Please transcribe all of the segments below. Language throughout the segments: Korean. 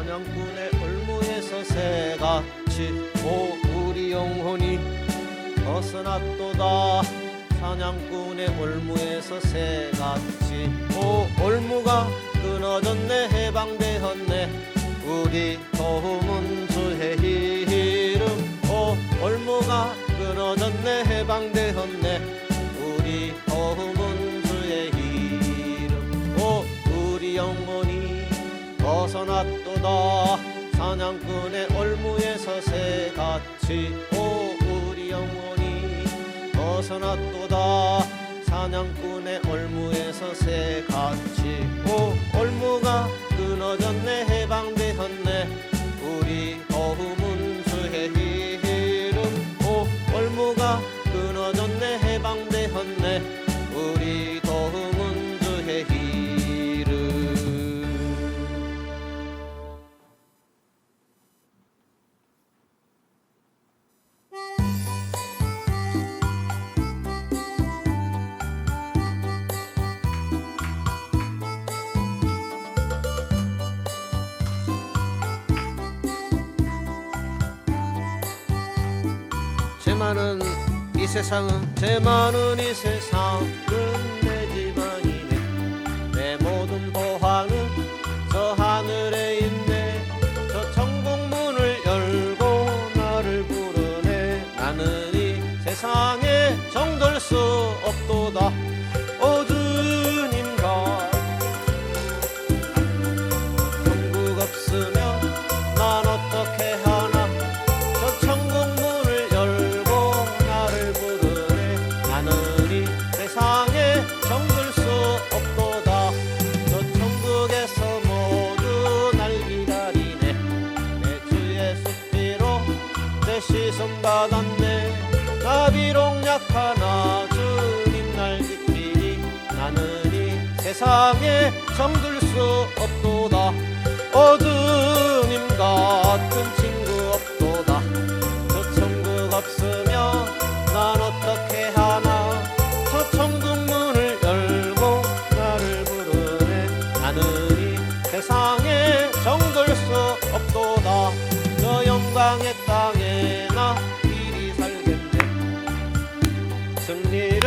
사냥꾼의 올무에서 새같이 오 우리 영혼이 벗어났도다. 사냥꾼의 올무에서 새같이 오 올무가 끊어졌네. 해방되었네. 우리 도움은 주의 이름. 오 올무가 끊어졌네. 해방되었네. 우리 도움은 주의 이름. 오 우리 영혼이 벗어났도다. 사냥꾼의 올무에서 새같이 오 우리 영혼이 벗어났도다. 사냥꾼의 올무에서 새같이 오 올무가 끊어졌네. 해방되었네. 우리 도움은 주의 이름. 오 올무가 끊어졌네. 해방되었네. 우리 도움은 주의 이름. 제 많은 이 세상은 내 집안이네. 내 모든 보화는 저 하늘에 있네. 저 천국문을 열고 나를 부르네. 나는 이 세상에 정들 수 없도다. 오 주님과 천국 없으면 난 어떻게 하나. 저 천국문을 열고 나를 부르네. 나는 이 세상에 정들 수 없도다. 저 천국에서 모두 날 기다리네. 내 주 예수 피로 내 시선 받았네. 나 비록 약하나 주님 날 지키니. 나는 이 세상에 정들 수 없도다. 오 주님 같은 친구 없도다. 저 천국 없으면 난 어떻게 하나. 저 천국 문을 열고 나를 부르네. 나는 이 세상에 정들 수 없도다. 저 영광의 땅에 나 이리 살겠네. 승리를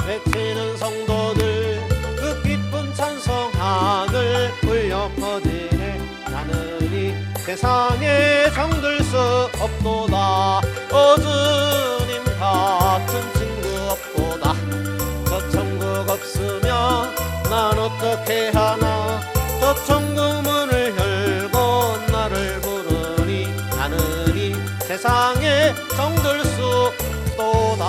외치는 성도들 그 기쁜 찬송 하늘 울려 퍼지네. 나는 이 세상에 정들 수 없도다. 오 주님 같은 친구 없도다. 저 천국 없으면 난 어떻게 하나. 저 천국 문을 열고 나를 부르니. 나는 이 세상에 정들 수 없도다.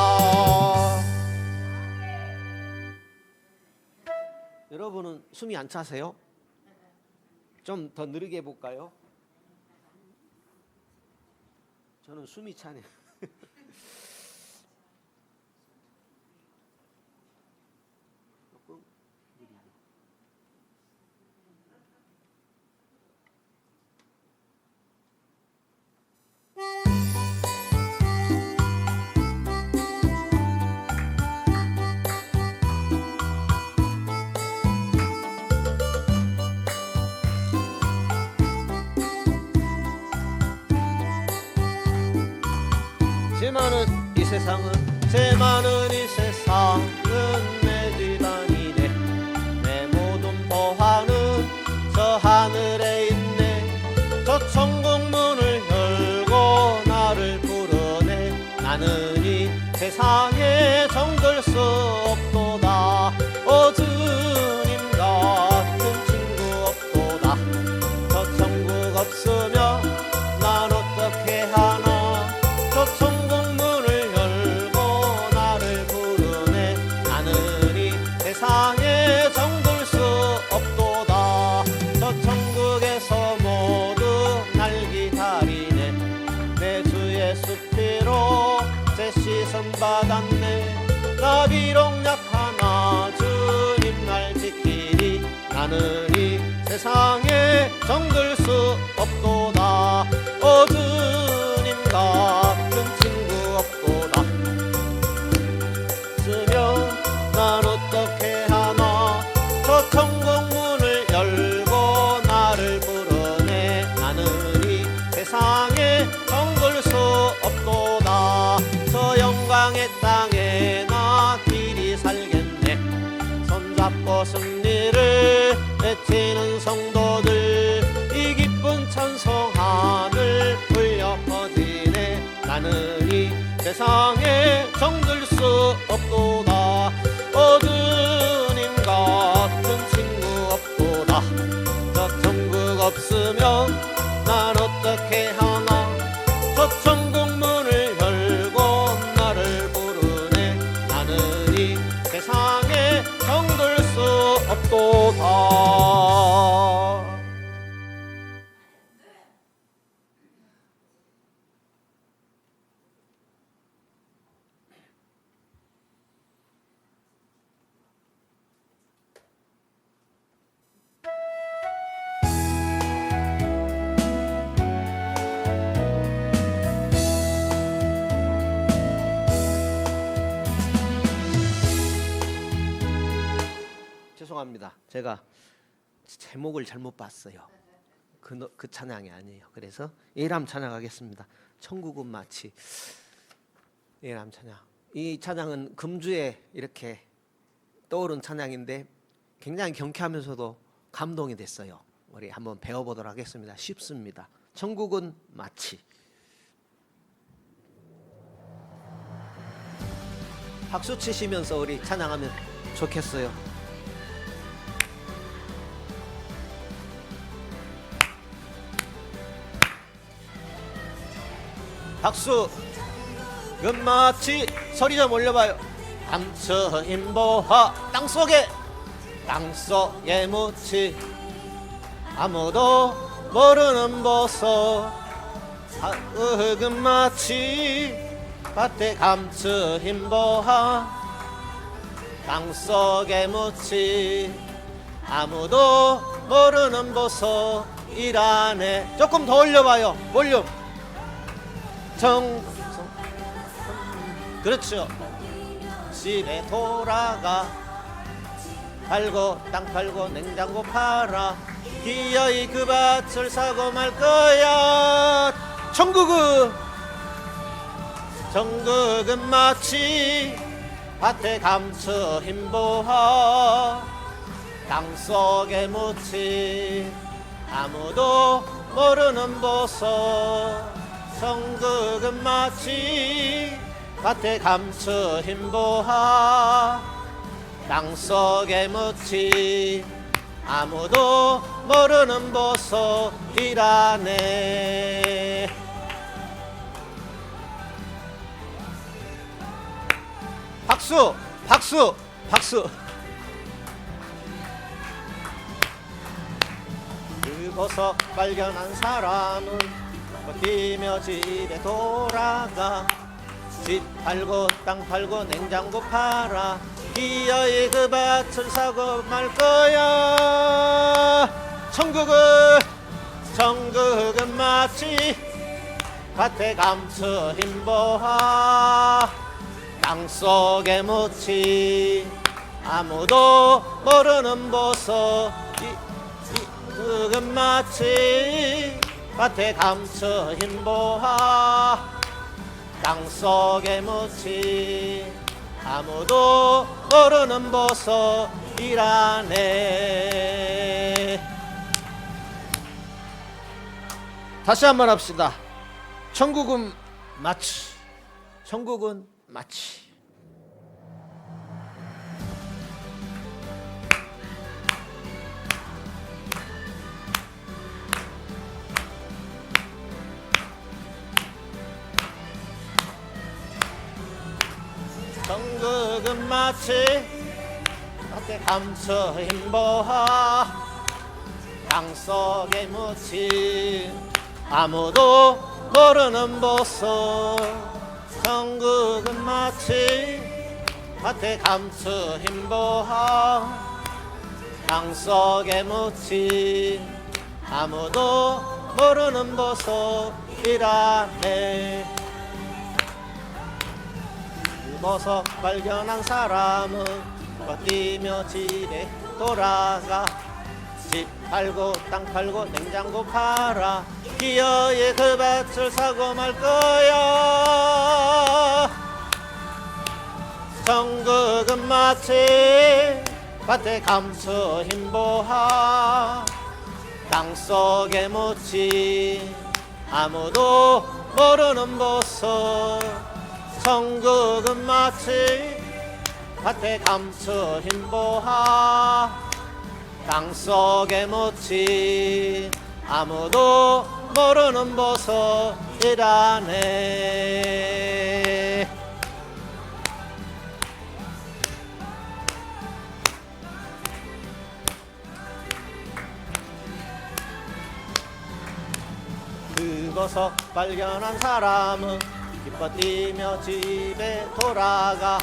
여러분은 숨이 안 차세요? 좀 더 느리게 해볼까요? 저는 숨이 차네요. 조금 느리게. 제 많은 이 세상은 내 집안이네. 내 모든 보화는 저 하늘에 있네. 저 천국문을 열고 나를 부르네. 나는 이 세상에 정들 수 없도다. 오 주님 같은 친구 없도다. 저 천국 없으면 난 어떻게 하나. 저 천국문을 열고 나를 부르네. 나는 이 세상에 정들 수 없도다. 저 천국에서 모두 날 기다리네. 내 주 예수 피로 제 시선 받았네. 나 비록 약하나 주님 날 지키니. 나는 이 세상에 정들 수 없도다. 오 주님 같은 친구 없도다. 쓰면 난 어떻게 하나. 저 천국문을 열고 나를 부르네. 나는 이 세상에 정들 수 없도다. 어두님 같은 친구 없도다. 저 천국 없으면 난 어떻게 하나. 저 천국 문을 열고 나를 부르네. 나는 이 세상에 정들 수 없도다. 죄송합니다. 제가 제목을 잘못 봤어요. 그 찬양이 아니에요. 그래서 예람 찬양하겠습니다. 천국은 마치. 예람 찬양. 이 찬양은 금주에 이렇게 떠오른 찬양인데 굉장히 경쾌하면서도 감동이 됐어요. 우리 한번 배워보도록 하겠습니다. 쉽습니다. 천국은 마치. 박수 치시면서 우리 찬양하면 좋겠어요. 박수. 마치 소리 좀 올려봐요. 감처 인보하 땅속에 묻지 아무도 모르는 보석. 마치 밭에 감처 인보하 땅속에 묻지 아무도 모르는 보석이라네. 조금 더 올려봐요. 볼륨. 그렇죠. 집에 돌아가 팔고 땅 팔고 냉장고 팔아 기어이 그 밭을 사고 말 거야. 천국은 마치 밭에 감춰 힘보하 땅속에 묻지 아무도 모르는 보석. 천국은 마치 밭에 감춰 힘보하 땅속에 묻지 아무도 모르는 보석이라네. 박수 박수 박수. 그 보석 발견한 사람은 뛰며 집에 돌아가 집 팔고 땅 팔고 냉장고 팔아 기어이 그 밭을 사고 말 거야. 천국은 마치 밭에 감춰 힘보하 땅속에 묻지 아무도 모르는 보석. 천국은 마치 밭에 감춰 힘보하 땅속에 묻지 아무도 모르는 보석이라네. 다시 한번 합시다. 천국은 마치. 천국은 마치. 천국은 마치 밭에 감춰 힘보하 땅속에 묻지 아무도 모르는 보석. 천국은 마치 밭에 감춰 힘보하 땅속에 묻지 아무도 모르는 보석이라네. 보석 발견한 사람은 뛰며 집에 돌아가 집 팔고 땅 팔고 냉장고 팔아 기어이 그 밭을 사고 말 거야. 천국은 마치 밭에 감춰 힘보하 땅속에 묻지 아무도 모르는 보석 성국은 마치 밭에 감춰 흰 보화 땅속에 묻힌 아무도 모르는 보석이라네. 그 보석 발견한 사람은 기뻐 뛰며 집에 돌아가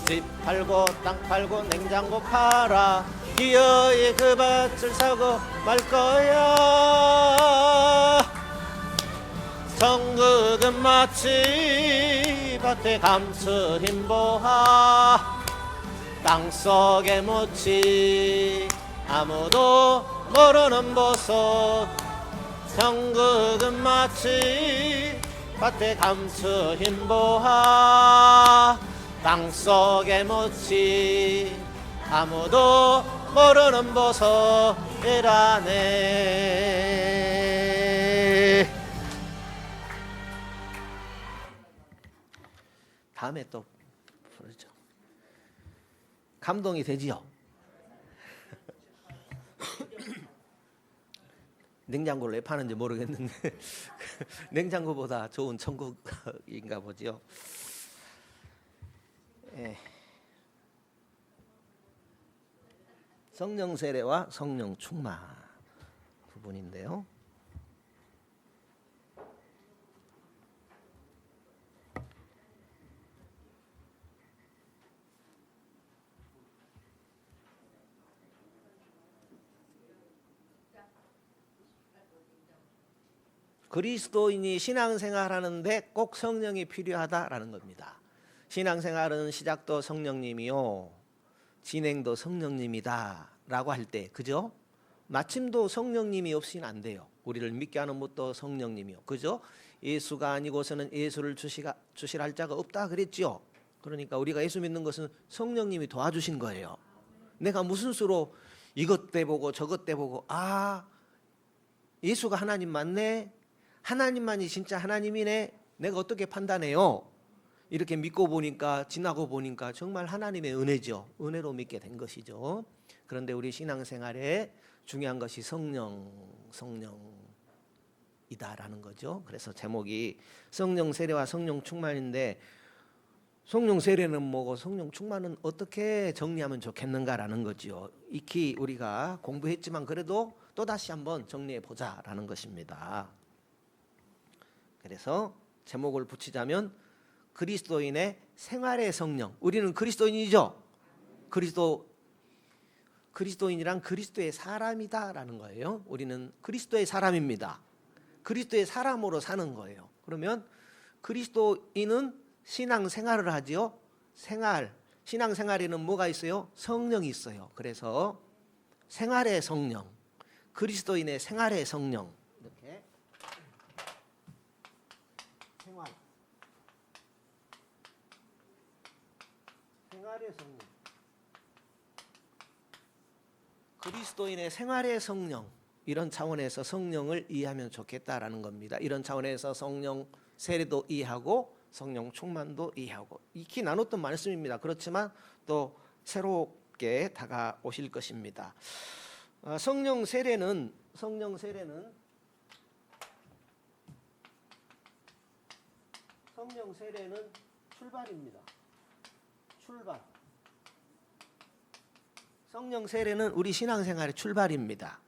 집 팔고 땅 팔고 냉장고 팔아 기어이 그 밭을 사고 말 거야. 성국은 마치 밭에 감춘 보화 땅속에 묻힌 아무도 모르는 보석. 성국은 마치 밭에 감춘 보화 땅속에 묻힌 아무도 모르는 보석이라네. 다음에 또 부르죠. 감동이 되지요. 냉장고를 왜 파는지 모르겠는데 냉장고보다 좋은 천국인가 보죠. 예. 성령 세례와 성령 충만 부분인데요. 그리스도인이 신앙생활하는데 꼭 성령이 필요하다라는 겁니다. 신앙생활은 시작도 성령님이요 진행도 성령님이다 라고 할 때, 그죠? 마침도 성령님이 없이는 안 돼요. 우리를 믿게 하는 것도 성령님이요, 그죠? 예수가 아니고서는 예수를 주실 할 자가 없다 그랬죠. 그러니까 우리가 예수 믿는 것은 성령님이 도와주신 거예요. 내가 무슨 수로 이것 떼보고 저것 떼보고 예수가 하나님 맞네, 하나님만이 진짜 하나님이네, 내가 어떻게 판단해요? 이렇게 믿고 보니까, 지나고 보니까 정말 하나님의 은혜죠. 은혜로 믿게 된 것이죠. 그런데 우리 신앙생활에 중요한 것이 성령이다라는 거죠. 그래서 제목이 성령 세례와 성령 충만인데, 성령 세례는 뭐고 성령 충만은 어떻게 정리하면 좋겠는가라는 거죠. 익히 우리가 공부했지만 그래도 또다시 한번 정리해 보자라는 것입니다. 그래서 제목을 붙이자면 그리스도인의 생활의 성령. 우리는 그리스도인이죠. 그리스도인이란 그리스도의 사람이다라는 거예요. 우리는 그리스도의 사람입니다. 그리스도의 사람으로 사는 거예요. 그러면 그리스도인은 신앙생활을 하지요. 신앙생활에는 뭐가 있어요? 성령이 있어요. 그래서 생활의 성령, 그리스도인의 생활의 성령, 이렇게 생활의 성령, 그리스도인의 생활의 성령, 이런 차원에서 성령을 이해하면 좋겠다라는 겁니다. 이런 차원에서 성령 세례도 이해하고 성령 충만도 이해하고, 익히 나눴던 말씀입니다. 그렇지만 또 새롭게 다가오실 것입니다. 성령 세례는 출발입니다. 출발. 성령 세례는 우리 신앙생활의 출발입니다.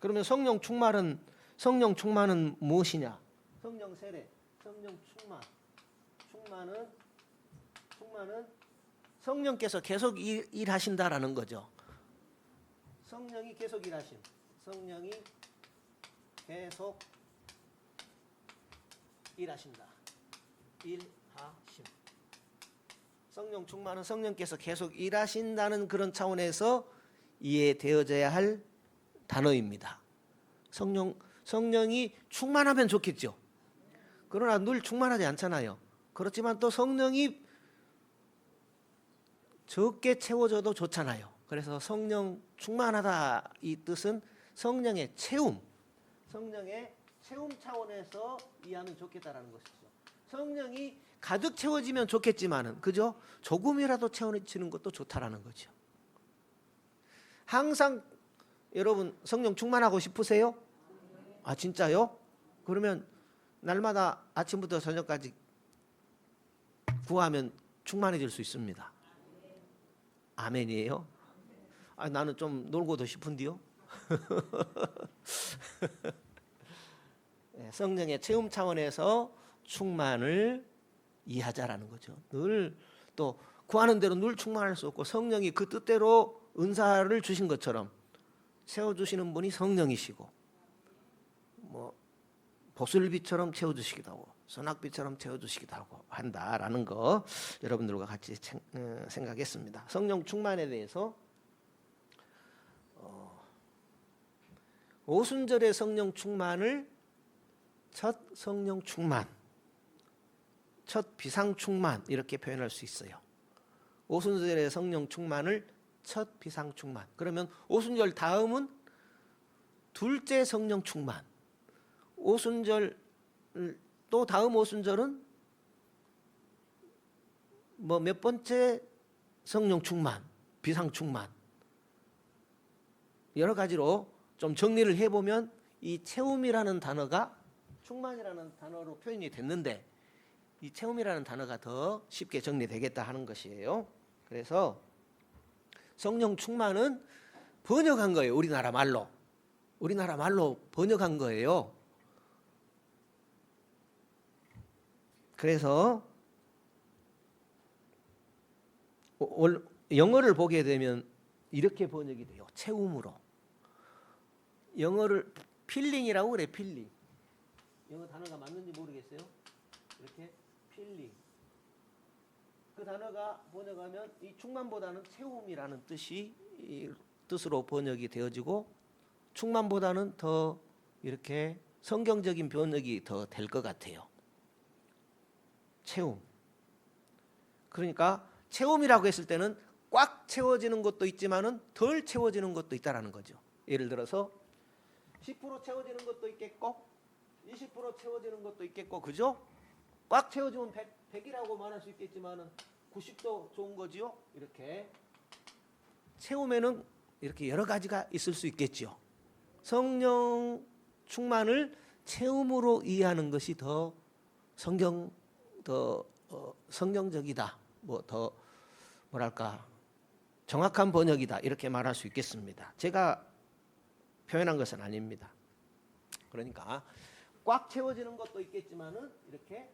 그러면 성령 충만은 무엇이냐? 성령 세례, 성령 충만은 성령께서 계속 일하신다라는 거죠. 성령이 계속 일하심. 성령이 계속 일하신다. 일하심. 성령 충만은 성령께서 계속 일하신다는 그런 차원에서 이해되어져야 할 단어입니다. 성령이 충만하면 좋겠죠. 그러나 늘 충만하지 않잖아요. 그렇지만 또 성령이 적게 채워져도 좋잖아요. 그래서 성령 충만하다, 이 뜻은 성령의 채움 차원에서 이해하면 좋겠다라는 것이죠. 성령이 가득 채워지면 좋겠지만은, 그죠? 조금이라도 채워지는 것도 좋다라는 거죠. 항상 여러분 성령 충만하고 싶으세요? 아, 진짜요? 그러면 날마다 아침부터 저녁까지 구하면 충만해질 수 있습니다. 아멘이에요? 아, 나는 좀 놀고도 싶은데요. 네, 성령의 체험 차원에서 충만을 이해하자라는 거죠. 늘 또 구하는 대로 늘 충만할 수 없고, 성령이 그 뜻대로 은사를 주신 것처럼 채워주시는 분이 성령이시고, 뭐 보슬비처럼 채워주시기도 하고 소낙비처럼 채워주시기도 하고 한다라는 거 여러분들과 같이 생각했습니다. 성령 충만에 대해서 오순절의 성령 충만을 첫 성령 충만, 첫 비상 충만 이렇게 표현할 수 있어요. 오순절의 성령 충만을 첫 비상 충만. 그러면 오순절 다음은 둘째 성령 충만. 오순절 또 다음 오순절은 뭐 몇 번째 성령 충만, 비상 충만. 여러 가지로 좀 정리를 해보면 이 채움이라는 단어가 충만이라는 단어로 표현이 됐는데, 이 채움이라는 단어가 더 쉽게 정리되겠다 하는 것이에요. 그래서 성령 충만은 번역한 거예요. 우리나라 말로 번역한 거예요. 그래서 영어를 보게 되면 이렇게 번역이 돼요. 채움으로. 영어를 필링이라고 그래. 필링. 영어 단어가 맞는지 모르겠어요. 이렇게 필링. 그 단어가 번역하면 이 충만보다는 채움이라는 뜻으로 번역이 되어지고, 충만보다는 더 이렇게 성경적인 번역이 더 될 것 같아요. 채움. 그러니까 채움이라고 했을 때는 꽉 채워지는 것도 있지만은 덜 채워지는 것도 있다라는 거죠. 예를 들어서 10% 채워지는 것도 있겠고 20% 채워지는 것도 있겠고, 그죠? 꽉 채워지면 100이라고 말할 수 있겠지만은 90도 좋은 거지요. 이렇게 채움에는 이렇게 여러 가지가 있을 수 있겠죠. 성령 충만을 채움으로 이해하는 것이 더 성경적이다. 뭐 더 뭐랄까 정확한 번역이다. 이렇게 말할 수 있겠습니다. 제가 표현한 것은 아닙니다. 그러니까 꽉 채워지는 것도 있겠지만은 이렇게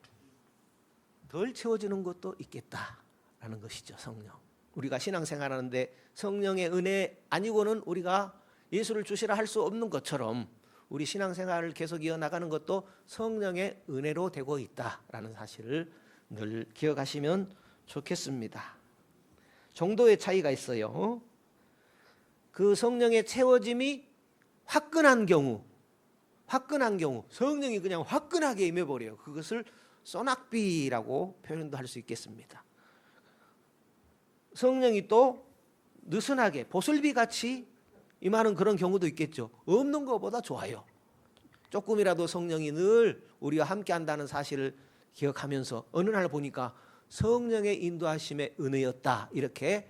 덜 채워지는 것도 있겠다라는 것이죠. 성령. 우리가 신앙생활하는데 성령의 은혜 아니고는 우리가 예수를 주시라 할 수 없는 것처럼, 우리 신앙생활을 계속 이어나가는 것도 성령의 은혜로 되고 있다라는 사실을 늘 기억하시면 좋겠습니다. 정도의 차이가 있어요. 그 성령의 채워짐이 화끈한 경우 성령이 그냥 화끈하게 임해버려요. 그것을 소낙비라고 표현도 할 수 있겠습니다. 성령이 또 느슨하게 보슬비같이 임하는 그런 경우도 있겠죠. 없는 것보다 좋아요. 조금이라도 성령이 늘 우리와 함께 한다는 사실을 기억하면서 어느 날 보니까 성령의 인도하심의 은혜였다, 이렇게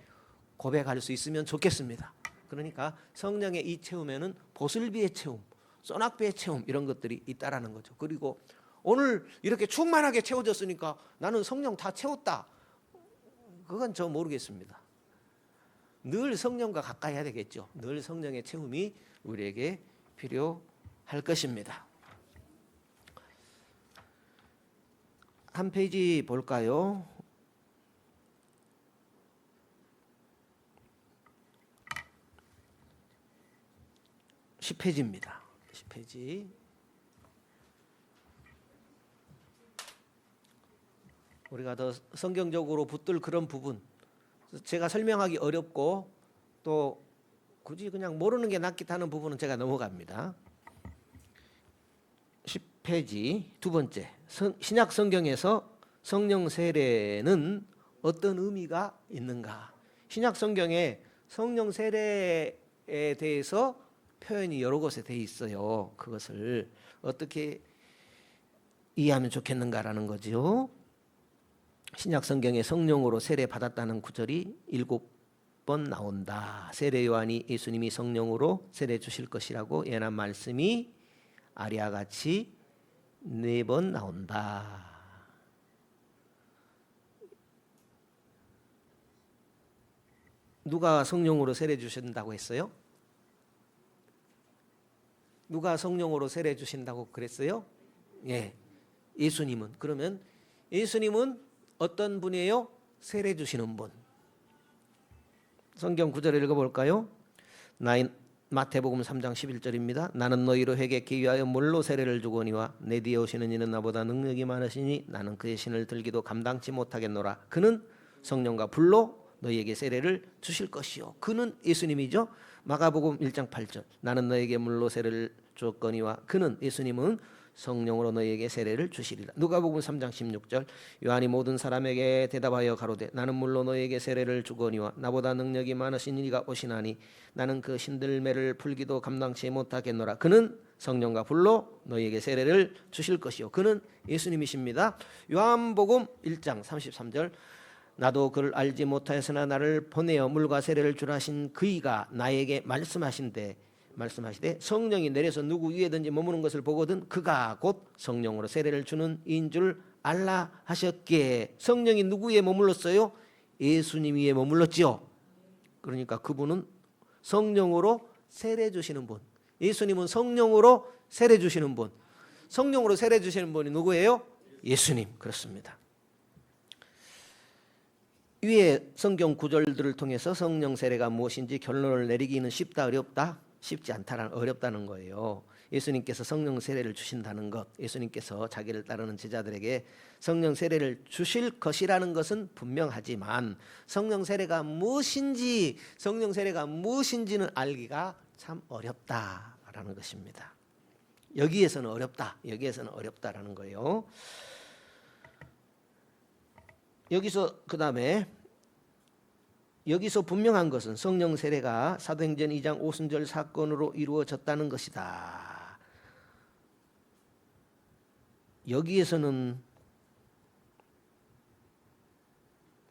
고백할 수 있으면 좋겠습니다. 그러니까 성령의 이 채움에는 보슬비의 채움, 소낙비의 채움, 이런 것들이 있다라는 거죠. 그리고 오늘 이렇게 충만하게 채워졌으니까 나는 성령 다 채웠다, 그건 저 모르겠습니다. 늘 성령과 가까이 해야 되겠죠. 늘 성령의 채움이 우리에게 필요할 것입니다. 한 페이지 볼까요? (10페이지입니다) 10페이지. 우리가 더 성경적으로 붙들 그런 부분, 제가 설명하기 어렵고 또 굳이 그냥 모르는 게 낫겠다 하는 부분은 제가 넘어갑니다. 10페이지 두 번째, 신약 성경에서 성령 세례는 어떤 의미가 있는가? 신약 성경에 성령 세례에 대해서 표현이 여러 곳에 돼 있어요. 그것을 어떻게 이해하면 좋겠는가라는 거죠. 신약 성경에 성령으로 세례 받았다는 구절이 7번 나온다. 세례 요한이 예수님이 성령으로 세례 주실 것이라고 예언한 말씀이 아리와 같이 4번 나온다. 누가 성령으로 세례 주신다고 했어요? 누가 성령으로 세례 주신다고 그랬어요? 예, 예수님은. 그러면 예수님은 어떤 분이에요? 세례 주시는 분. 성경 구절을 읽어볼까요? 마태복음 3장 11절입니다. 나는 너희로 회개케 위하여 물로 세례를 주거니와 내 뒤에 오시는 이는 나보다 능력이 많으시니 나는 그의 신을 들기도 감당치 못하겠노라. 그는 성령과 불로 너희에게 세례를 주실 것이요. 그는 예수님이죠. 마가복음 1장 8절 나는 너에게 물로 세례를 주었거니와 그는 예수님은 성령으로 너희에게 세례를 주시리라. 누가복음 3장 16절 요한이 모든 사람에게 대답하여 가로되 나는 물로 너희에게 세례를 주거니와 나보다 능력이 많으신 이가 오시나니 나는 그 신들매를 풀기도 감당치 못하겠노라. 그는 성령과 불로 너희에게 세례를 주실 것이요. 그는 예수님이십니다. 요한복음 1장 33절 나도 그를 알지 못하였으나 나를 보내어 물과 세례를 주라 하신 그이가 나에게 말씀하시되 성령이 내려서 누구 위에든지 머무는 것을 보거든 그가 곧 성령으로 세례를 주는 이인 줄 알라 하셨기에. 성령이 누구 위에 머물렀어요? 예수님 위에 머물렀지요. 그러니까 그분은 성령으로 세례 주시는 분. 예수님은 성령으로 세례 주시는 분. 성령으로 세례 주시는 분이 누구예요? 예수님. 그렇습니다. 위에 성경 구절들을 통해서 성령 세례가 무엇인지 결론을 내리기는 쉽다 어렵다? 쉽지 않다는 어렵다는 거예요. 예수님께서 성령 세례를 주신다는 것, 예수님께서 자기를 따르는 제자들에게 성령 세례를 주실 것이라는 것은 분명하지만 성령 세례가 무엇인지는 알기가 참 어렵다라는 것입니다. 여기에서는 어렵다라는 거예요. 여기서 분명한 것은 성령 세례가 사도행전 2장 오순절 사건으로 이루어졌다는 것이다. 여기에서는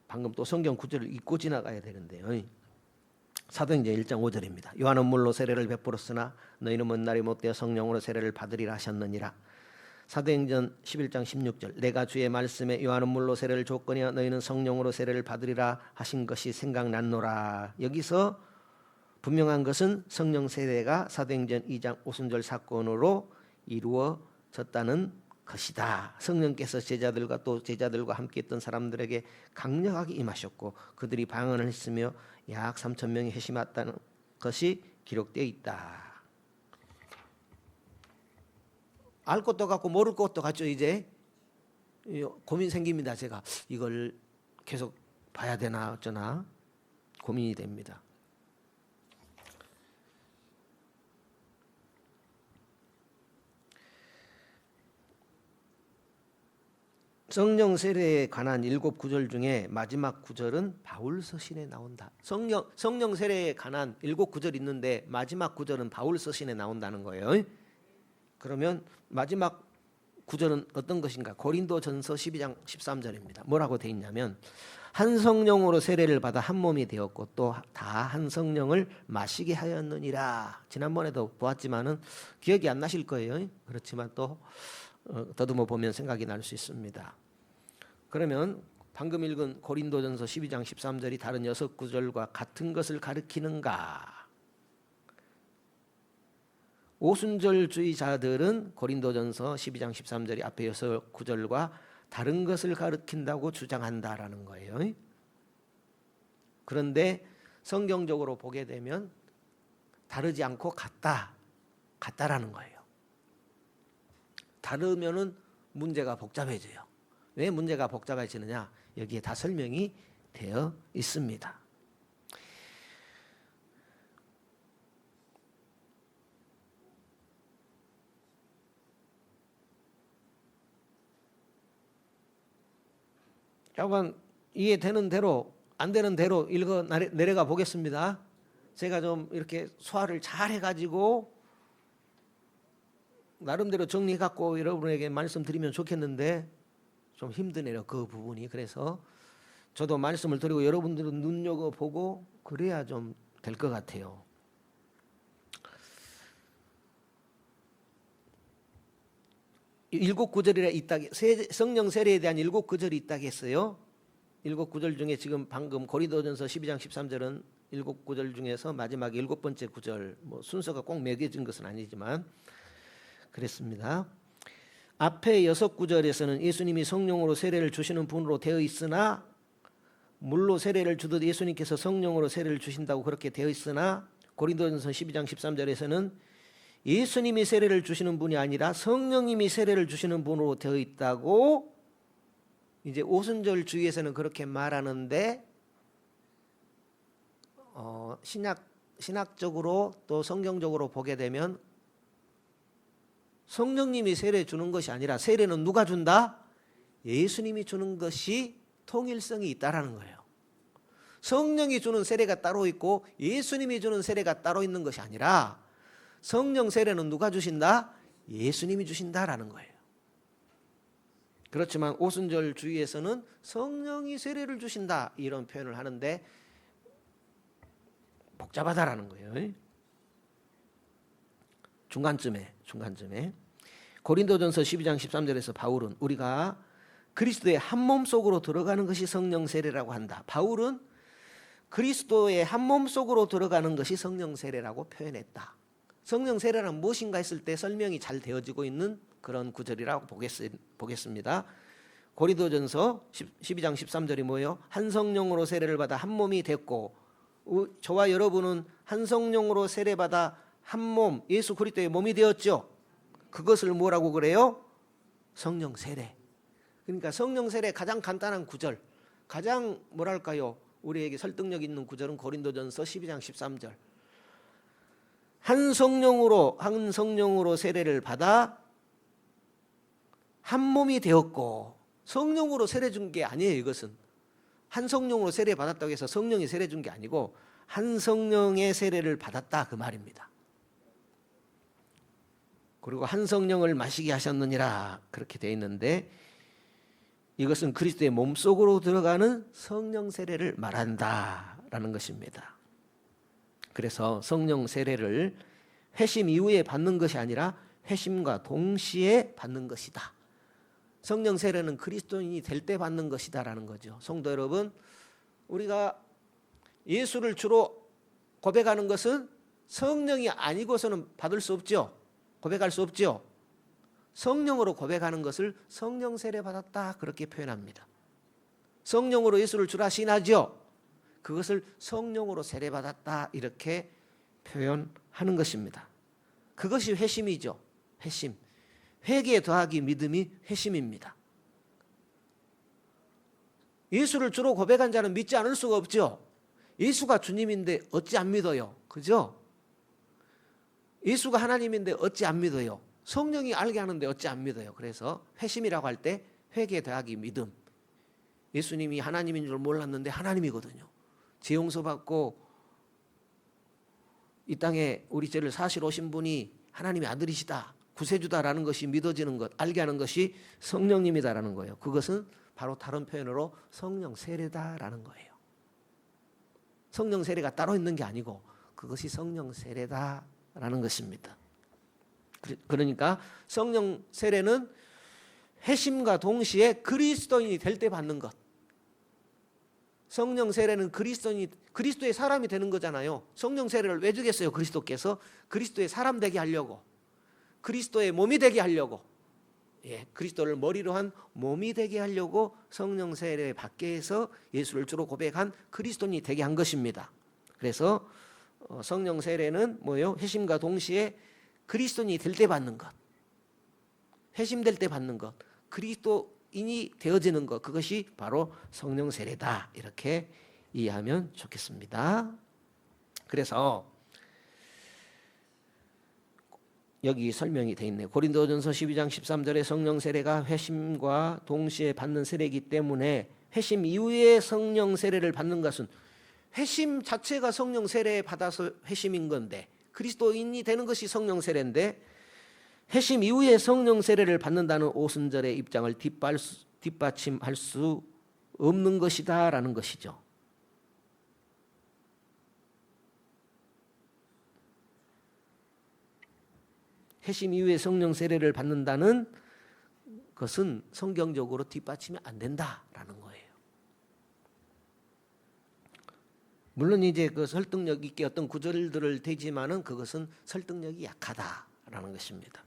방금 또 성경 구절을 읽고 지나가야 되는데요. 사도행전 1장 5절입니다. 요한은 물로 세례를 베풀었으나 너희는 먼 날이 못되어 성령으로 세례를 받으리라 하셨느니라. 사도행전 11장 16절 내가 주의 말씀에 요한은 물로 세례를 줬거니와 너희는 성령으로 세례를 받으리라 하신 것이 생각났노라. 여기서 분명한 것은 성령 세례가 사도행전 2장 오순절 사건으로 이루어졌다는 것이다. 성령께서 제자들과 함께 있던 사람들에게 강력하게 임하셨고 그들이 방언을 했으며 약 3천 명이 회심했다는 것이 기록되어 있다. 알 것도 같고 모를 것도 같죠. 이제 고민 생깁니다. 제가 이걸 계속 봐야 되나 어쩌나 고민이 됩니다. 성령 세례에 관한 7구절 중에 마지막 구절은 바울 서신에 나온다. 성령 세례에 관한 7구절 있는데 마지막 구절은 바울 서신에 나온다는 거예요. 그러면 마지막 구절은 어떤 것인가? 고린도전서 12장 13절입니다. 뭐라고 돼 있냐면 한 성령으로 세례를 받아 한 몸이 되었고 또 다 한 성령을 마시게 하였느니라. 지난번에도 보았지만은 기억이 안 나실 거예요. 그렇지만 또 더듬어 보면 생각이 날 수 있습니다. 그러면 방금 읽은 고린도전서 12장 13절이 다른 6구절과 같은 것을 가리키는가? 오순절주의자들은 고린도전서 12장 13절이 앞에 6구절과 다른 것을 가리킨다고 주장한다라는 거예요. 그런데 성경적으로 보게 되면 다르지 않고 같다라는 거예요. 다르면은 문제가 복잡해져요. 왜 문제가 복잡해지느냐? 여기에 다 설명이 되어 있습니다. 약간 이해되는 대로 안 되는 대로 읽어 내려가 보겠습니다. 제가 좀 이렇게 소화를 잘 해가지고 나름대로 정리해 갖고 여러분에게 말씀드리면 좋겠는데 좀 힘드네요, 그 부분이. 그래서 저도 말씀을 드리고 여러분들은 눈여겨보고 그래야 좀 될 것 같아요. 일곱 구절이라 있다, 성령 세례에 대한 일곱 구절이 있다고 했어요. 일곱 구절 중에 지금 방금 고린도전서 12장 13절은 일곱 구절 중에서 마지막 일곱 번째 구절, 뭐 순서가 꼭 매겨진 것은 아니지만 그랬습니다. 앞에 6구절에서는 예수님이 성령으로 세례를 주시는 분으로 되어 있으나, 물로 세례를 주듯 예수님께서 성령으로 세례를 주신다고 그렇게 되어 있으나, 고린도전서 12장 13절에서는 예수님이 세례를 주시는 분이 아니라 성령님이 세례를 주시는 분으로 되어 있다고 이제 오순절 주의에서는 그렇게 말하는데, 신학적으로 또 성경적으로 보게 되면 성령님이 세례 주는 것이 아니라 세례는 누가 준다? 예수님이 주는 것이 통일성이 있다라는 거예요. 성령이 주는 세례가 따로 있고 예수님이 주는 세례가 따로 있는 것이 아니라 성령 세례는 누가 주신다? 예수님이 주신다라는 거예요. 그렇지만 오순절 주의에서는 성령이 세례를 주신다 이런 표현을 하는데 복잡하다라는 거예요. 중간쯤에 고린도전서 12장 13절에서 바울은 우리가 그리스도의 한 몸 속으로 들어가는 것이 성령 세례라고 한다. 바울은 그리스도의 한 몸 속으로 들어가는 것이 성령 세례라고 표현했다. 성령 세례란 무엇인가 했을 때 설명이 잘 되어지고 있는 그런 구절이라고 보겠습니다. 고린도전서 12장 13절이 뭐예요? 한 성령으로 세례를 받아 한 몸이 됐고, 저와 여러분은 한 성령으로 세례받아 한 몸, 예수 그리스도의 몸이 되었죠. 그것을 뭐라고 그래요? 성령 세례. 그러니까 성령 세례 가장 간단한 구절, 가장 뭐랄까요, 우리에게 설득력 있는 구절은 고린도전서 12장 13절. 한 성령으로 세례를 받아 한 몸이 되었고, 성령으로 세례 준 게 아니에요. 이것은 한 성령으로 세례 받았다고 해서 성령이 세례 준 게 아니고 한 성령의 세례를 받았다 그 말입니다. 그리고 한 성령을 마시게 하셨느니라 그렇게 되어 있는데, 이것은 그리스도의 몸속으로 들어가는 성령 세례를 말한다라는 것입니다. 그래서 성령 세례를 회심 이후에 받는 것이 아니라 회심과 동시에 받는 것이다. 성령 세례는 그리스도인이 될 때 받는 것이다라는 거죠. 성도 여러분, 우리가 예수를 주로 고백하는 것은 성령이 아니고서는 받을 수 없죠. 고백할 수 없죠. 성령으로 고백하는 것을 성령 세례 받았다 그렇게 표현합니다. 성령으로 예수를 주라 신하죠. 그것을 성령으로 세례 받았다 이렇게 표현하는 것입니다. 그것이 회심이죠. 회심. 회개 더하기 믿음이 회심입니다. 예수를 주로 고백한 자는 믿지 않을 수가 없죠. 예수가 주님인데 어찌 안 믿어요? 그죠? 예수가 하나님인데 어찌 안 믿어요? 성령이 알게 하는데 어찌 안 믿어요? 그래서 회심이라고 할 때 회개 더하기 믿음. 예수님이 하나님인 줄 몰랐는데 하나님이거든요. 죄 용서받고 이 땅에 우리 죄를 사실 오신 분이 하나님의 아들이시다, 구세주다라는 것이 믿어지는 것, 알게 하는 것이 성령님이다라는 거예요. 그것은 바로 다른 표현으로 성령 세례다라는 거예요. 성령 세례가 따로 있는 게 아니고 그것이 성령 세례다라는 것입니다. 그러니까 성령 세례는 회심과 동시에 그리스도인이 될 때 받는 것. 성령 세례는 그리스도의 사람이 되는 거잖아요. 성령 세례를 왜 주겠어요? 그리스도께서 그리스도의 사람 되게 하려고, 그리스도의 몸이 되게 하려고, 그리스도를 머리로 한 몸이 되게 하려고 성령 세례 받게 해서 예수를 주로 고백한 그리스도인이 되게 한 것입니다. 그래서 성령 세례는 뭐예요? 회심과 동시에 그리스도인이 될 때 받는 것, 회심될 때 받는 것, 그리스도인이 되어지는 것, 그것이 바로 성령 세례다 이렇게 이해하면 좋겠습니다. 그래서 여기 설명이 되어 있네요. 고린도전서 12장 13절에 성령 세례가 회심과 동시에 받는 세례이기 때문에 회심 이후에 성령 세례를 받는 것은, 회심 자체가 성령 세례 받아서 회심인 건데, 그리스도인이 되는 것이 성령 세례인데, 회심 이후에 성령 세례를 받는다는 오순절의 입장을 뒷받침할 수 없는 것이다라는 것이죠. 회심 이후에 성령 세례를 받는다는 것은 성경적으로 뒷받침이 안 된다라는 거예요. 물론 이제 그 설득력 있게 어떤 구절들을 대지만은 그것은 설득력이 약하다라는 것입니다.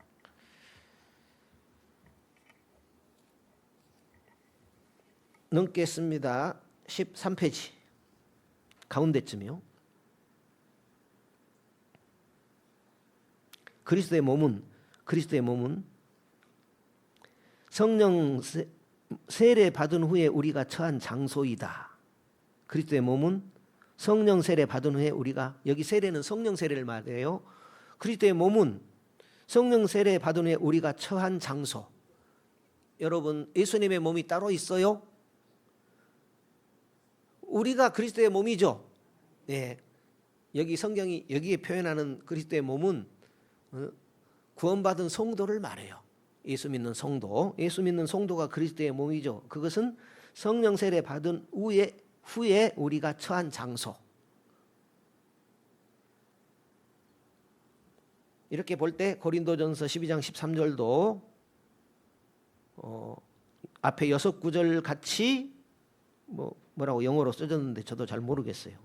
넘겠습니다. 13페이지 가운데쯤이요. 그리스도의 몸은 성령 세례 받은 후에 우리가 처한 장소이다. 그리스도의 몸은 성령 세례 받은 후에 우리가, 여기 세례는 성령 세례를 말해요. 그리스도의 몸은 성령 세례 받은 후에 우리가 처한 장소. 여러분, 예수님의 몸이 따로 있어요? 우리가 그리스도의 몸이죠. 네. 여기 성경이 여기에 표현하는 그리스도의 몸은 구원받은 성도를 말해요. 예수 믿는 성도, 예수 믿는 성도가 그리스도의 몸이죠. 그것은 성령 세례 받은 후에 우리가 처한 장소. 이렇게 볼 때 고린도전서 12장 13절도 앞에 6구절 같이 뭐라고 영어로 써졌는데 저도 잘 모르겠어요.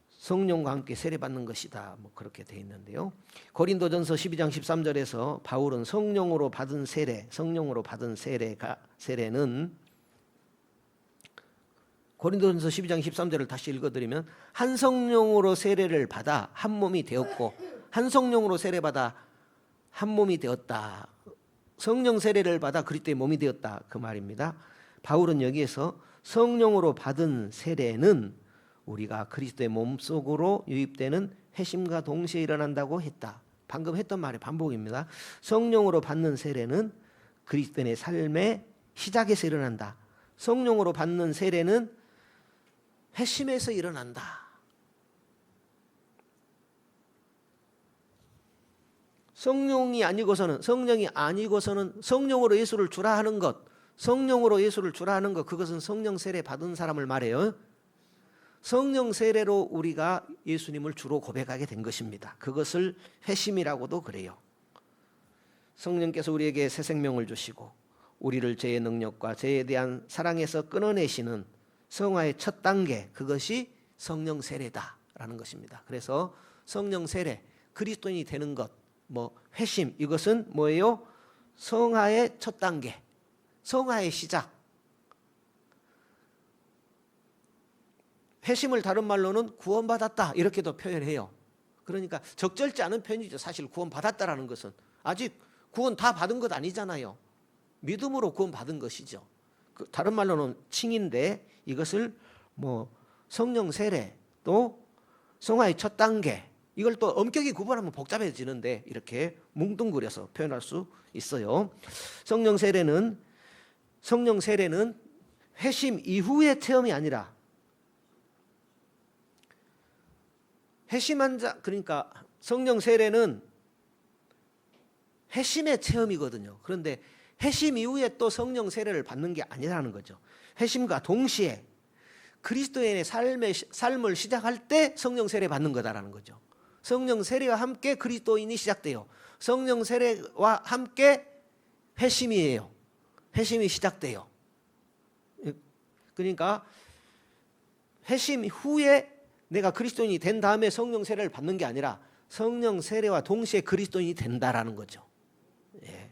성령과 함께 세례받는 것이다. 그렇게 되어 있는데요. 고린도전서 12장 13절에서 바울은 성령으로 받은 세례는 고린도전서 12장 13절을 다시 읽어드리면 한 성령으로 세례를 받아 한 몸이 되었고 한 성령으로 세례받아 한 몸이 되었다. 성령 세례를 받아 그리스도의 몸이 되었다. 그 말입니다. 바울은 여기에서 성령으로 받은 세례는 우리가 그리스도의 몸속으로 유입되는 회심과 동시에 일어난다고 했다. 방금 했던 말의 반복입니다. 성령으로 받는 세례는 그리스도인의 삶의 시작에서 일어난다. 성령으로 받는 세례는 회심에서 일어난다. 성령이 아니고서는 성령으로 예수를 주라 하는 것, 그것은 성령 세례 받은 사람을 말해요. 성령 세례로 우리가 예수님을 주로 고백하게 된 것입니다. 그것을 회심이라고도 그래요. 성령께서 우리에게 새 생명을 주시고 우리를 죄의 능력과 죄에 대한 사랑에서 끊어내시는 성화의 첫 단계, 그것이 성령 세례다라는 것입니다. 그래서 성령 세례, 그리스도인이 되는 것, 회심, 이것은 뭐예요? 성화의 첫 단계, 성화의 시작. 회심을 다른 말로는 구원받았다 이렇게도 표현해요. 그러니까 적절치 않은 표현이죠. 사실 구원받았다라는 것은 아직 구원 다 받은 것 아니잖아요. 믿음으로 구원받은 것이죠. 다른 말로는 칭인데 이것을 성령 세례 또 성화의 첫 단계, 이걸 또 엄격히 구분하면 복잡해지는데 이렇게 뭉뚱그려서 표현할 수 있어요. 성령 세례는 회심 이후의 체험이 아니라 회심한 자, 그러니까 성령 세례는 회심의 체험이거든요. 그런데 회심 이후에 또 성령 세례를 받는 게 아니라는 거죠. 회심과 동시에 그리스도인의 삶을 시작할 때 성령 세례 받는 거다라는 거죠. 성령 세례와 함께 그리스도인이 시작돼요. 성령 세례와 함께 회심이에요. 회심이 시작돼요. 그러니까 회심 후에 내가 그리스도인이 된 다음에 성령 세례를 받는 게 아니라 성령 세례와 동시에 그리스도인이 된다라는 거죠. 예.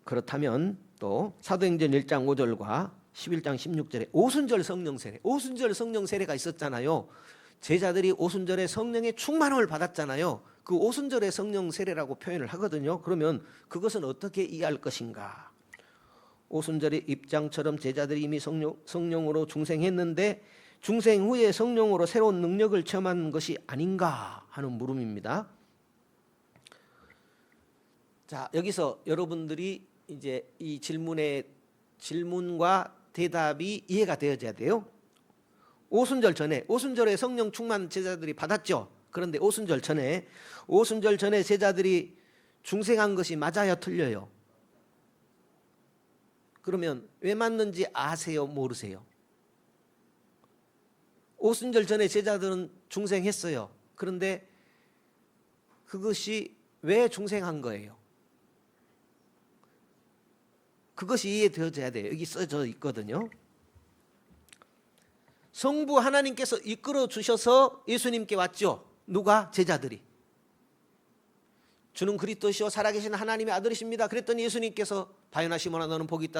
그렇다면 또 사도행전 1장 5절과 11장 16절에 오순절 성령 세례가 있었잖아요. 제자들이 오순절에 성령의 충만함을 받았잖아요. 그 오순절의 성령 세례라고 표현을 하거든요. 그러면 그것은 어떻게 이해할 것인가? 오순절의 입장처럼 제자들이 이미 성령으로 중생했는데 중생 후에 성령으로 새로운 능력을 체험한 것이 아닌가 하는 물음입니다. 자, 여기서 여러분들이 이제 이 질문과 대답이 이해가 되어져야 돼요. 오순절 전에, 오순절에 성령 충만 제자들이 받았죠. 그런데 오순절 전에 제자들이 중생한 것이 맞아요, 틀려요? 그러면 왜 맞는지 아세요, 모르세요? 오순절 전에 제자들은 중생했어요. 그런데 그것이 왜 중생한 거예요? 그것이 이해되어져야 돼요. 여기 써져 있거든요. 성부 하나님께서 이끌어 주셔서 예수님께 왔죠. 누가? 제자들이. 주는 그리스도시요 살아계신 하나님의 아들이십니다. 그랬더니 예수님께서 바요나 시몬아 너는 복이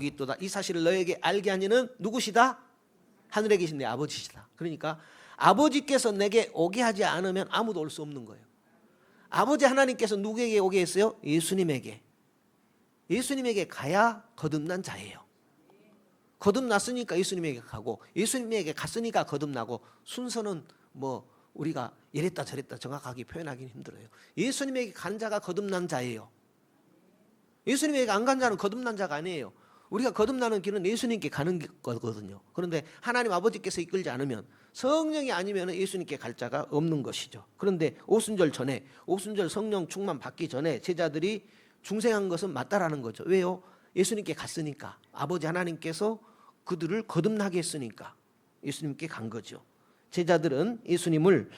있도다. 이 사실을 너에게 알게 하니는 누구시다? 하늘에 계신 내 아버지시다. 그러니까 아버지께서 내게 오게 하지 않으면 아무도 올 수 없는 거예요. 아버지 하나님께서 누구에게 오게 했어요? 예수님에게. 예수님에게 가야 거듭난 자예요. 거듭났으니까 예수님에게 가고 예수님에게 갔으니까 거듭나고, 순서는 뭐 우리가 이랬다 저랬다 정확하게 표현하기는 힘들어요. 예수님에게 간 자가 거듭난 자예요. 예수님에게 안 간 자는 거듭난 자가 아니에요. 우리가 거듭나는 길은 예수님께 가는 거거든요. 그런데 하나님 아버지께서 이끌지 않으면, 성령이 아니면 예수님께 갈 자가 없는 것이죠. 그런데 오순절 전에, 오순절 성령 충만 받기 전에 제자들이 중생한 것은 맞다라는 거죠. 왜요? 예수님께 갔으니까, 아버지 하나님께서 그들을 거듭나게 했으니까 예수님께 간 거죠. 제자들은 예수님을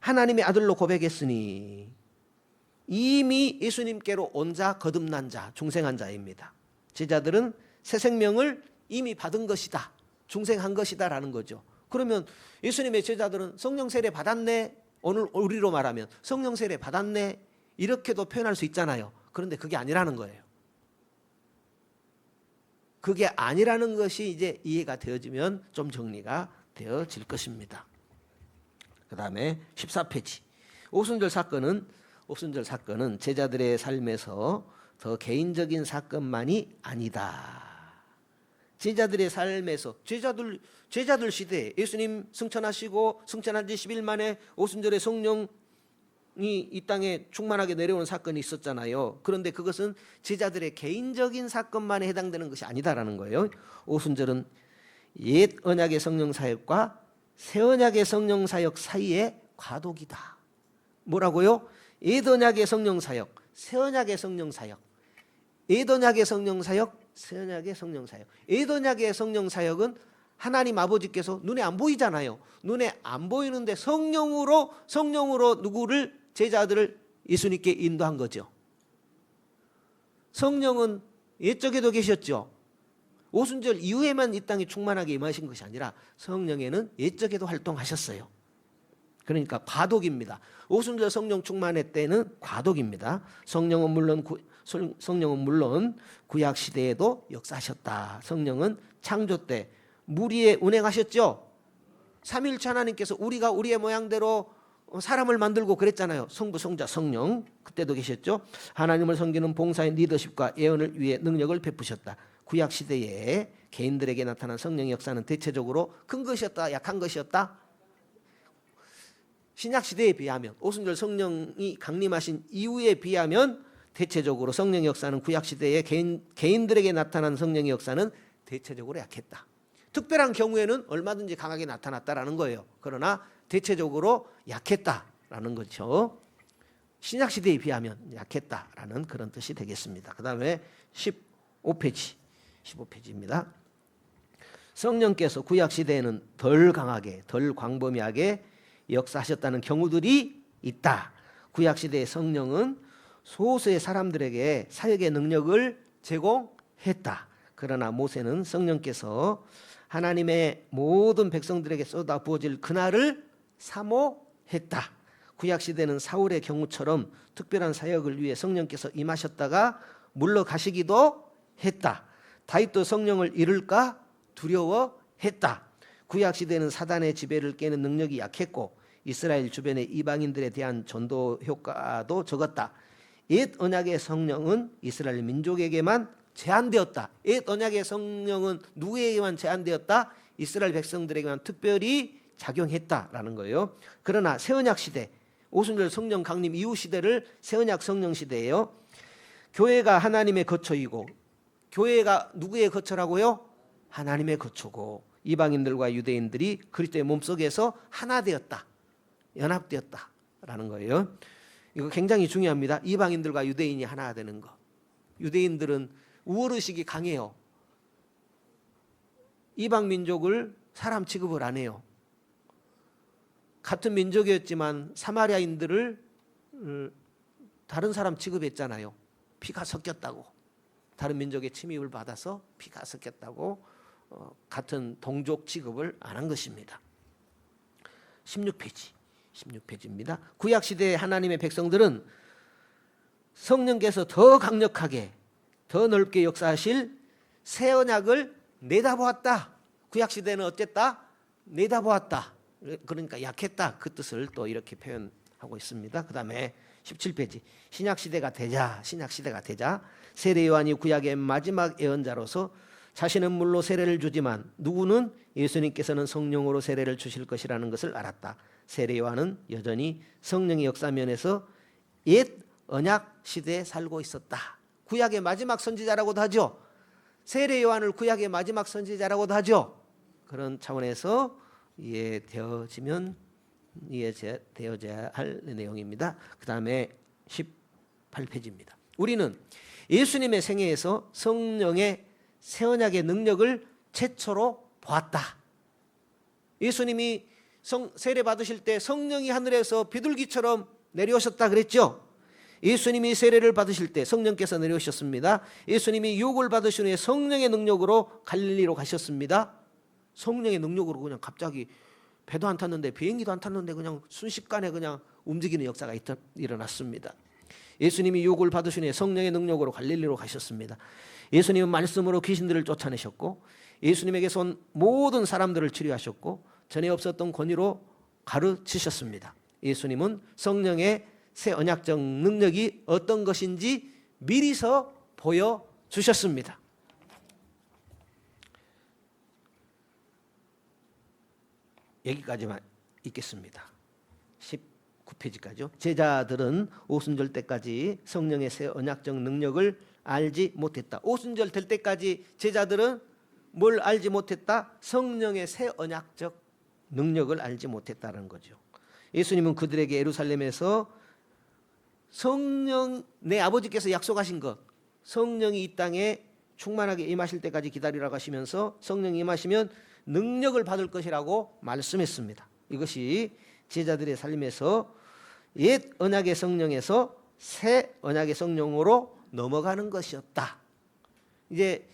하나님의 아들로 고백했으니 이미 예수님께로 온 자, 거듭난 자, 중생한 자입니다. 제자들은 새 생명을 이미 받은 것이다, 중생한 것이다 라는 거죠. 그러면 예수님의 제자들은 성령 세례 받았네, 오늘 우리로 말하면 성령 세례 받았네, 이렇게도 표현할 수 있잖아요. 그런데 그게 아니라는 거예요. 그게 아니라는 것이 이제 이해가 되어지면 좀 정리가 되어질 것입니다. 그 다음에 14페이지. 오순절 사건은 제자들의 삶에서 더 개인적인 사건만이 아니다. 제자들의 삶에서, 제자들 시대에 예수님 승천하시고 승천한 지 10일 만에 오순절에 성령이 이 땅에 충만하게 내려오는 사건이 있었잖아요. 그런데 그것은 제자들의 개인적인 사건만에 해당되는 것이 아니다라는 거예요. 오순절은 옛 언약의 성령 사역과 새 언약의 성령 사역 사이의 과도기다. 뭐라고요? 옛 언약의 성령 사역, 새 언약의 성령 사역. 옛 언약의 성령 사역, 새 언약의 성령 사역. 옛 언약의 성령 사역은 하나님 아버지께서 눈에 안 보이잖아요. 눈에 안 보이는데 성령으로 누구를, 제자들을 예수님께 인도한 거죠. 성령은 옛적에도 계셨죠. 오순절 이후에만 이 땅에 충만하게 임하신 것이 아니라 성령에는 옛적에도 활동하셨어요. 그러니까 과도기입니다. 오순절 성령 충만회 때는 과도기입니다. 성령은 물론 구약 시대에도 역사하셨다. 성령은 창조 때 물 위에 운행하셨죠. 삼위일체 하나님께서 우리가 우리의 모양대로 사람을 만들고 그랬잖아요. 성부, 성자, 성령. 그때도 계셨죠. 하나님을 섬기는 봉사의 리더십과 예언을 위해 능력을 베푸셨다. 구약 시대에 개인들에게 나타난 성령의 역사는 대체적으로 큰 것이었다, 약한 것이었다? 신약 시대에 비하면, 오순절 성령이 강림하신 이후에 비하면 대체적으로 성령의 역사는 구약 시대에 개인들에게 나타난 성령의 역사는 대체적으로 약했다. 특별한 경우에는 얼마든지 강하게 나타났다라는 거예요. 그러나 대체적으로 약했다라는 거죠. 신약 시대에 비하면 약했다라는 그런 뜻이 되겠습니다. 그 다음에 15페이지입니다. 성령께서 구약 시대에는 덜 강하게, 덜 광범위하게 역사하셨다는 경우들이 있다. 구약 시대의 성령은 소수의 사람들에게 사역의 능력을 제공했다. 그러나 모세는 성령께서 하나님의 모든 백성들에게 쏟아 부어질 그날을 사모했다. 구약 시대는 사울의 경우처럼 특별한 사역을 위해 성령께서 임하셨다가 물러가시기도 했다. 다윗도 성령을 잃을까 두려워했다. 구약 시대는 사단의 지배를 깨는 능력이 약했고 이스라엘 주변의 이방인들에 대한 전도 효과도 적었다. 옛 언약의 성령은 이스라엘 민족에게만 제한되었다. 옛 언약의 성령은 누구에게만 제한되었다? 이스라엘 백성들에게만 특별히 작용했다라는 거예요. 그러나 새 언약 시대, 오순절 성령 강림 이후 시대를 새 언약 성령 시대예요. 교회가 하나님의 거처이고, 교회가 누구의 거처라고요? 하나님의 거처고, 이방인들과 유대인들이 그리스도의 몸속에서 하나 되었다. 연합되었다라는 거예요. 이거 굉장히 중요합니다. 이방인들과 유대인이 하나 되는 거. 유대인들은 우월의식이 강해요. 이방 민족을 사람 취급을 안 해요. 같은 민족이었지만 사마리아인들을 다른 사람 취급했잖아요. 피가 섞였다고. 다른 민족의 침입을 받아서 피가 섞였다고 같은 동족 취급을 안 한 것입니다. 16페이지입니다. 구약시대의 하나님의 백성들은 성령께서 더 강력하게 더 넓게 역사하실 새 언약을 내다보았다. 구약시대는 어땠다? 내다보았다. 그러니까 약했다. 그 뜻을 또 이렇게 표현하고 있습니다. 그 다음에 17페이지 신약시대가 되자 세례 요한이 구약의 마지막 예언자로서 자신은 물로 세례를 주지만 누구는 예수님께서는 성령으로 세례를 주실 것이라는 것을 알았다. 세례 요한은 여전히 성령의 역사면에서 옛 언약 시대에 살고 있었다. 구약의 마지막 선지자라고도 하죠. 세례 요한을 구약의 마지막 선지자라고도 하죠. 그런 차원에서 이해되어져야 할 내용입니다. 그 다음에 18페이지입니다. 우리는 예수님의 생애에서 성령의 새 언약의 능력을 최초로 보았다. 예수님이 세례 받으실 때 성령이 하늘에서 비둘기처럼 내려오셨다 그랬죠. 예수님이 세례를 받으실 때 성령께서 내려오셨습니다. 예수님이 유혹을 받으신 후에 성령의 능력으로 갈릴리로 가셨습니다. 성령의 능력으로 그냥 갑자기 배도 안 탔는데 비행기도 안 탔는데 그냥 순식간에 그냥 움직이는 역사가 일어났습니다. 예수님이 유혹을 받으신 후에 성령의 능력으로 갈릴리로 가셨습니다. 예수님은 말씀으로 귀신들을 쫓아내셨고 예수님에게서 온 모든 사람들을 치료하셨고 전에 없었던 권위로 가르치셨습니다. 예수님은 성령의 새 언약적 능력이 어떤 것인지 미리서 보여주셨습니다. 여기까지만 읽겠습니다. 19페이지까지요. 제자들은 오순절 때까지 성령의 새 언약적 능력을 알지 못했다. 오순절 될 때까지 제자들은 뭘 알지 못했다? 성령의 새 언약적 능력을 알지 못했다는 거죠. 예수님은 그들에게 예루살렘에서 성령, 내 아버지께서 약속하신 것, 성령이 이 땅에 충만하게 임하실 때까지 기다리라고 하시면서 성령이 임하시면 능력을 받을 것이라고 말씀했습니다. 이것이 제자들의 삶에서 옛 언약의 성령에서 새 언약의 성령으로 넘어가는 것이었다. 이제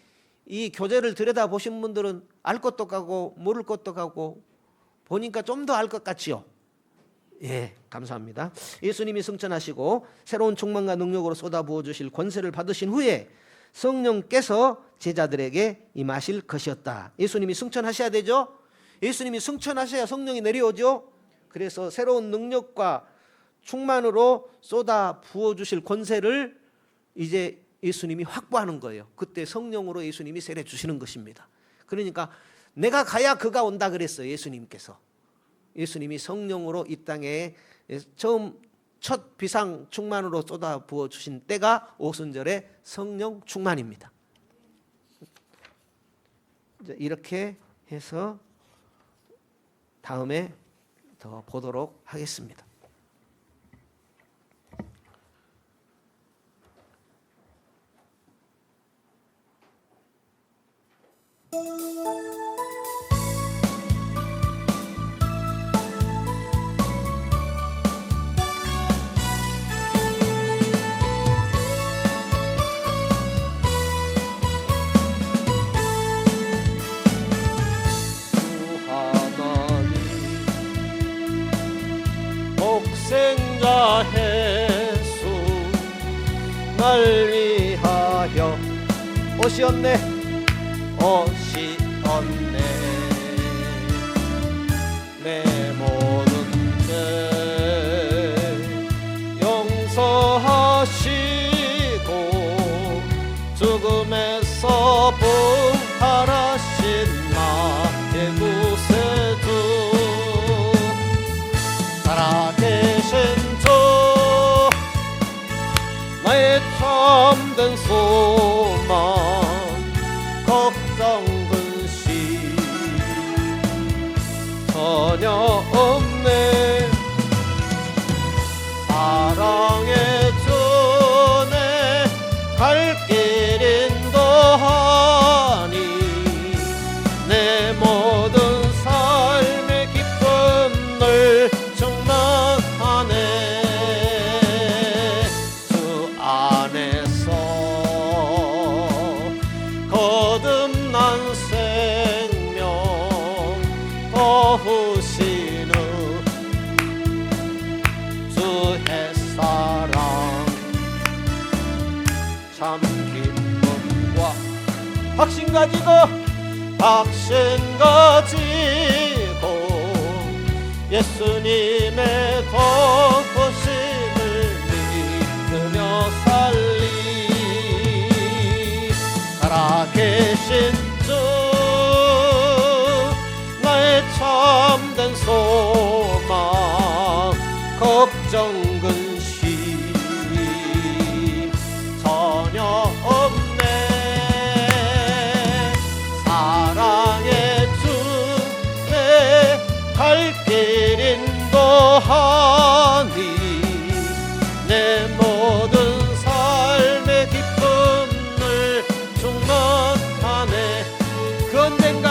이 교제를 들여다보신 분들은 알 것도 같고 모를 것도 같고 보니까 좀 더 알 것 같지요. 예, 감사합니다. 예수님이 승천하시고 새로운 충만과 능력으로 쏟아부어 주실 권세를 받으신 후에 성령께서 제자들에게 임하실 것이었다. 예수님이 승천하셔야 되죠. 예수님이 승천하셔야 성령이 내려오죠. 그래서 새로운 능력과 충만으로 쏟아부어 주실 권세를 이제 예수님이 확보하는 거예요. 그때 성령으로 예수님이 세례 주시는 것입니다. 그러니까 내가 가야 그가 온다 그랬어요. 예수님께서. 예수님이 성령으로 이 땅에 처음 첫 비상 충만으로 쏟아 부어 주신 때가 오순절의 성령 충만입니다. 이렇게 해서 다음에 더 보도록 하겠습니다. 독생자 예수 날 위하여 오시었네 내 모든 죄 용서하시고 죽음에서 부활하신 나의 구세주 살아계신 주 나의 참된 소망 걱정 근심 전혀 없네 갈 길 인도하니 내 모든 삶의 기쁨을 충만하네. 주 안에서 거듭난 생명 거우시는 주의 사랑 참 기쁨과 확신 가지고 예수님의 도우심을 믿으며 살리. 살아계신 주 나의 참된 소망 걱정 근심 전혀 없네. 사랑의 주내 갈 길 인도하니 내 모든 삶의 기쁨을 충만하네. 그 언젠가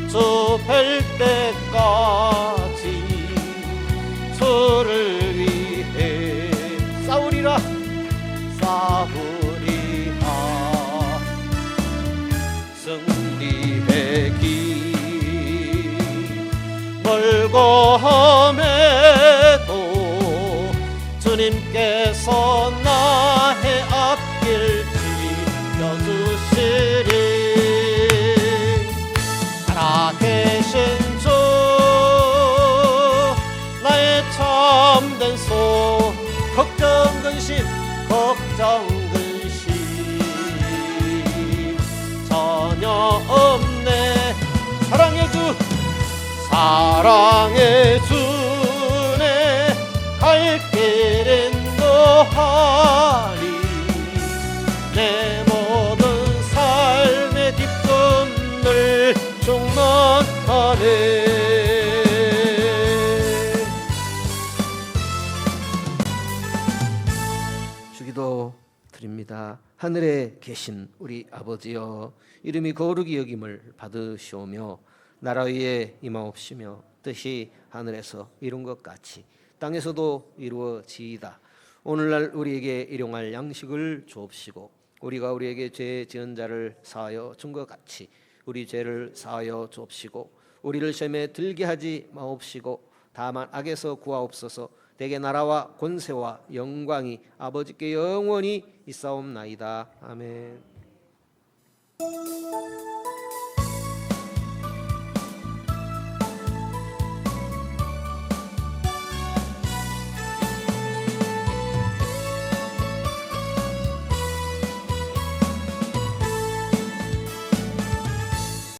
주 뵐 때까지 주를 위해 싸우리라 승리의 길 멀고 험해도 주님께서 나의 앞길 지켜주시리. 살아계신 주 나의 참된 걱정 근심 전혀 없네. 사랑의 주내 갈 길 인도하리 내 모든 삶의 기쁨을 충만하네. 주기도 드립니다. 하늘에 계신 우리 아버지여, 이름이 거룩히 여김을 받으시오며 나라 위에 임하옵시며 뜻이 하늘에서 이룬 것 같이 땅에서도 이루어지이다. 오늘날 우리에게 일용할 양식을 주옵시고 우리가 우리에게 죄 지은 자를 사하여 준 것 같이 우리 죄를 사하여 주옵시고 우리를 시험에 들게 하지 마옵시고 다만 악에서 구하옵소서. 대개 나라와 권세와 영광이 아버지께 영원히 있사옵나이다. 아멘.